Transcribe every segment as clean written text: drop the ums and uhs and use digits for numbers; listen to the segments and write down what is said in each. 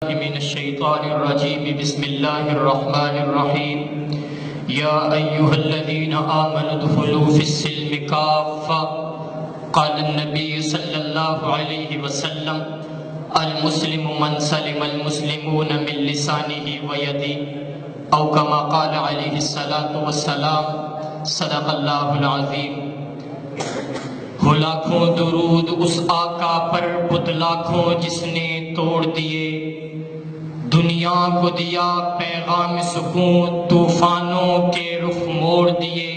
من الشیطان الرجیم بسم اللہ الرحمن الرحیم یا ایہا الذین آمنوا ادخلوا فی السلم کافہ قال النبی صلی اللہ علیہ وسلم المسلم من سلم المسلمون من لسانہ ویدہ او کما قال علیہ الصلاۃ والسلام صدق اللہ العظیم۔ ہو لاکھوں درود اس آقا پر بت لاکھوں جس نے توڑ دیے، دنیا کو دیا پیغام سکون طوفانوں کے رخ موڑ دیے۔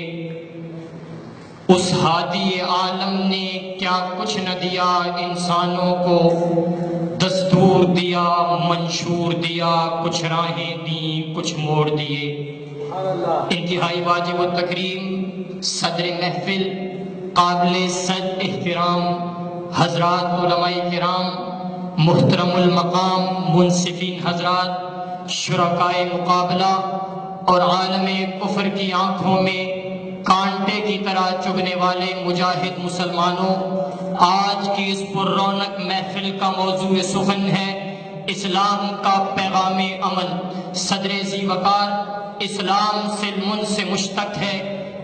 اس ہادی عالم نے کیا کچھ نہ دیا انسانوں کو، دستور دیا منشور دیا، کچھ راہیں دیں کچھ موڑ دیے۔ انتہائی واجب التکریم صدر محفل قابل صد احترام حضرات علماء کرام، محترم المقام منصفین حضرات، شرکائے مقابلہ اور عالم کفر کی آنکھوں میں کانٹے کی طرح چبھنے والے مجاہد مسلمانوں، آج کی اس پر رونق محفل کا موضوع سخن ہے اسلام کا پیغام امن۔ صدر ذی وقار اسلام سلم سے مشتق ہے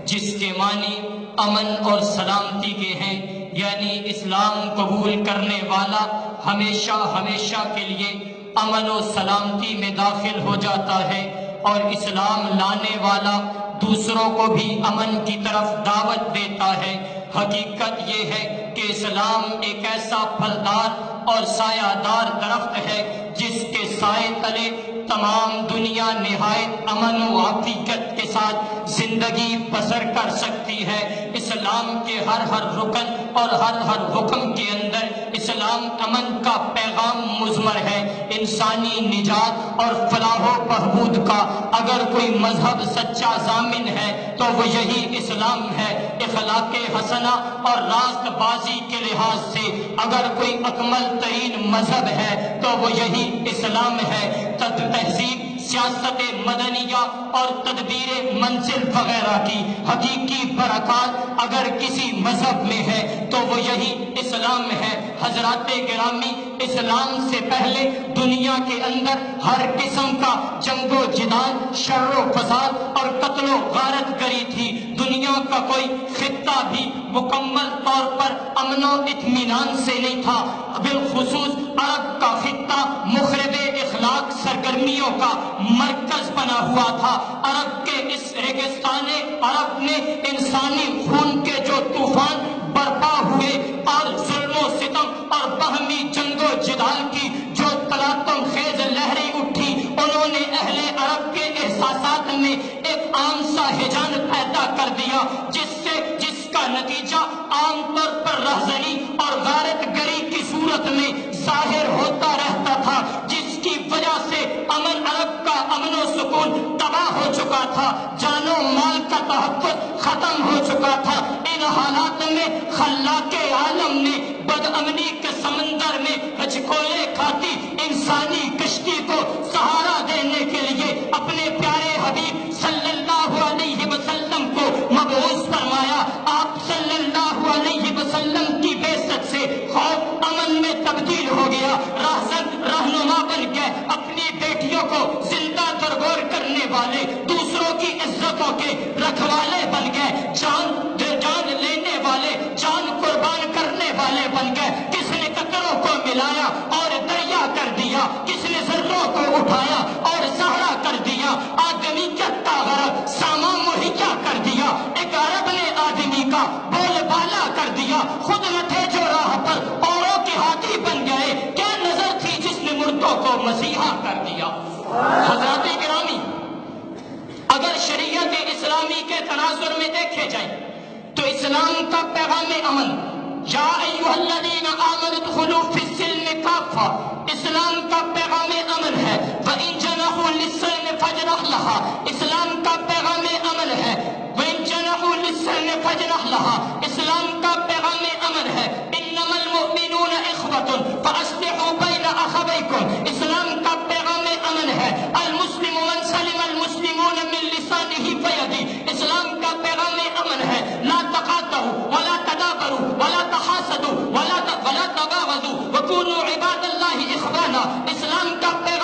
جس کے معنی امن اور سلامتی کے ہیں، یعنی اسلام قبول کرنے والا ہمیشہ ہمیشہ کے لیے امن و سلامتی میں داخل ہو جاتا ہے، اور اسلام لانے والا دوسروں کو بھی امن کی طرف دعوت دیتا ہے۔ حقیقت یہ ہے کہ اسلام ایک ایسا پھلدار اور سایہ دار درخت ہے جس کے سائے تلے تمام دنیا نہایت امن و عافیت کے ساتھ زندگی بسر کر سکتی ہے۔ اسلام کے ہر رکن اور ہر حکم کے اندر اسلام امن کا پیغام مضمر ہے۔ انسانی نجات اور فلاح و بہبود کا اگر کوئی مذہب سچا ضامن ہے تو وہ یہی اسلام ہے۔ اخلاق حسنہ اور راست بازی کے لحاظ سے اگر کوئی اکمل ترین مذہب ہے تو وہ یہی اسلام ہے۔ تہذیب، سیاست مدنیہ اور تدبیر منزل وغیرہ کی حقیقی برکات اگر کسی مذہب میں ہے تو وہ یہی اسلام ہے۔ حضرات گرامی، اسلام سے پہلے دنیا کے اندر ہر قسم کا جنگ و جدال، شر و فساد اور قتل و غارت گری تھی۔ دنیا کا کوئی خطہ بھی مکمل طور پر امن و اطمینان سے نہیں تھا، بالخصوص عرب کا خطہ مخرب اخلاق سرگرمیوں کا مرکز بنا ہوا تھا۔ عرب کے اس ریگستان عرب میں انسانی خون کے جو طوفان برپا ہوئے اور ظلم و ستم اور باہمی جنگ و جدال کی جو تلاطم خیز لہریں اٹھی، انہوں نے اہل عرب کے احساسات میں ایک عام سا ہیجان پیدا کر دیا جس کا نتیجہ عام طور پر رہزنی اور غارت گری کی صورت میں ظاہر ہوتا رہتا تھا، جس کی وجہ سے عرب کا امن و سکون تباہ ہو چکا تھا، جان و مال کا تحفظ ختم ہو چکا تھا۔ ان حالات میں خلاق عالم نے بدامنی کے سمندر میں ہچکولے کھاتی انسانی کشتی کو سہارا دینے کے لیے اپنے پیارے حبیب صلی اللہ علیہ وسلم کو مبعوث فرمایا۔ آپ صلی اللہ علیہ وسلم کی بعثت سے خوف امن میں تبدیل ہو گیا، راہزن رہنما بن گئے، اپنی بیٹیوں کو زندہ درگور کرنے والے، دوسروں کی عزتوں کے رکھوالے بن گئے، جان لینے والے، جان قربان کرنے والے بن گئے۔ کس نے قطروں کو ملایا اور دریا کر دیا، کس نے ذروں کو اٹھایا اور صحرا کر دیا، آدمیت کا غرض سامان مہیا کر دیا، ایک عرب نے آدمی کا بول بالا کر دیا، خود نہ تھے جو راہ پر اوروں کے ہاتھی بن گئے، کیا نظر تھی جس نے مردوں کو مسیحا کر دیا۔ حضرات گرامی، اگر شریعت اسلامی کے تناظر میں دیکھے جائیں تو اسلام کا پیغام امن، یا ایھا الذین آمنوا ادخلوا فی السلم کافہ، اسلام کا پیغام امن ہے۔ وَإِن جَنَحُوا لِلسَّلْمِ فَاجْنَحْ لَهَا، اسلام کا پیغام امن ہے۔ وَإِن جَنَحُوا لِلسَّلْمِ فَاجْنَحْ لَهَا، اسلام کا پیغام امن ہے۔ إِنَّمَا الْمُؤْمِنُونَ إِخْوَةٌ فَأَصْلِحُوا بَيْنَ أَخَوَيْكُمْ، اسلام کا پیغام امن ہے۔ المسلم من سلم المسلمون من لسانه ويده، اسلام کا پیغام امن ہے۔ لا تقاتلوا ولا تدابروا ولا تحاسدوا ولا تباغضوا وكونوا عباد الله إخوانا، اسلام کا پیغام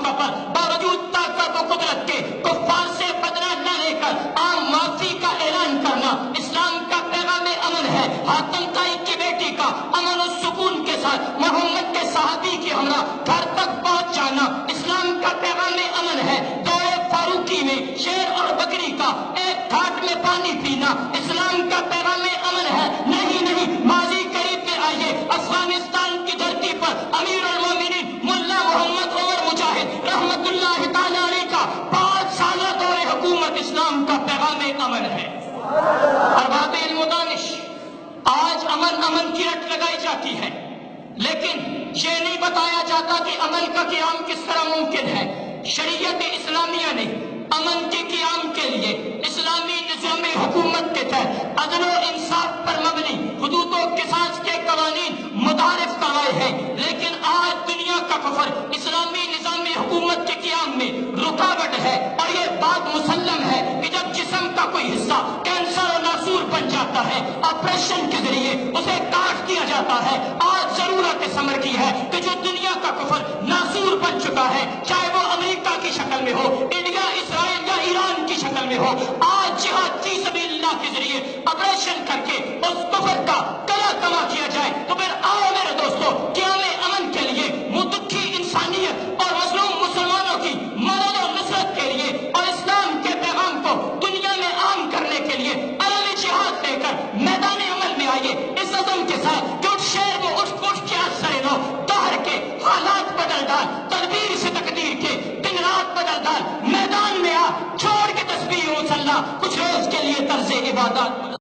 موقع پر باوجود طاقت و قدرت کے کفار سے بدلہ نہ لے کر عام معافی کا اعلان کرنا اسلام کا پیغام امن ہے۔ حاتم طائی کی بیٹی کا امن و سکون کے ساتھ محمد کے صحابی کی ہمراہ گھر تک پہنچ جانا اسلام کا پیغام امن ہے۔ دور فاروقی میں شیر اور بکری کا ایک گھاٹ میں پانی پینا اسلام کا پیغام امن ہے۔ نہیں ماضی قریب میں آئیے افغانستان کی دھرتی پر امیر المومنین ملا محمد عمر مجاہد رحمت اللہ تعالی علیہ کا 5 سالہ دور حکومت اسلام کا پیغام امن ہے۔ ارباب علم و دانش آج امن کی رٹ لگائی جاتی ہے، لیکن یہ نہیں بتایا جاتا کہ امن کا قیام کس طرح ممکن ہے۔ شریعت اسلامیہ نے امن کے قیام کے لیے اسلامی نظام حکومت کے تحت عدل و انصاف پر مبنی حدود و قصاص کے قوانین متعارف کروائے ہیں، لیکن آج دنیا کا کفر اسلامی نظام حکومت کے قیام میں رکاوٹ ہے۔ اور یہ بات مسلم ہے کہ جب جسم کا کوئی حصہ کینسر اور ناسور بن جاتا ہے آپریشن کے ذریعے اسے کاٹ دیا جاتا ہے۔ آج ضرورت اس امر کی ہے کہ جو دنیا کا کفر ناسور بن چکا ہے، چاہے وہ امریکہ کی شکل میں ہو، انڈیا، اسرائیل یا ایران کی شکل میں ہو، آج جہاد فی سبیل اللہ کے ذریعے آپریشن کر کے اس کفر کا گلا کما کیا جائے۔ تو پھر آؤ میرے دوستو، قیام امن کے لیے مدعی انسانیت اور مظلوم مسلمانوں کی مدد و نصرت کے لیے اور اسلام کے پیغام کو دنیا میں عام کرنے کے لیے عالمی جہاد لے کر میدان عمل میں آئیے اس عزم کے ساتھ کہ اس شہر کو اٹھ کے آج سرے دو دہر کے حالات بدل ڈال، تدبیر سے تقدیر کے دن رات بدل ڈال، میدان میں آ، چھوڑ کے تسبیح و مصلی کچھ روز کے لیے طرز عبادات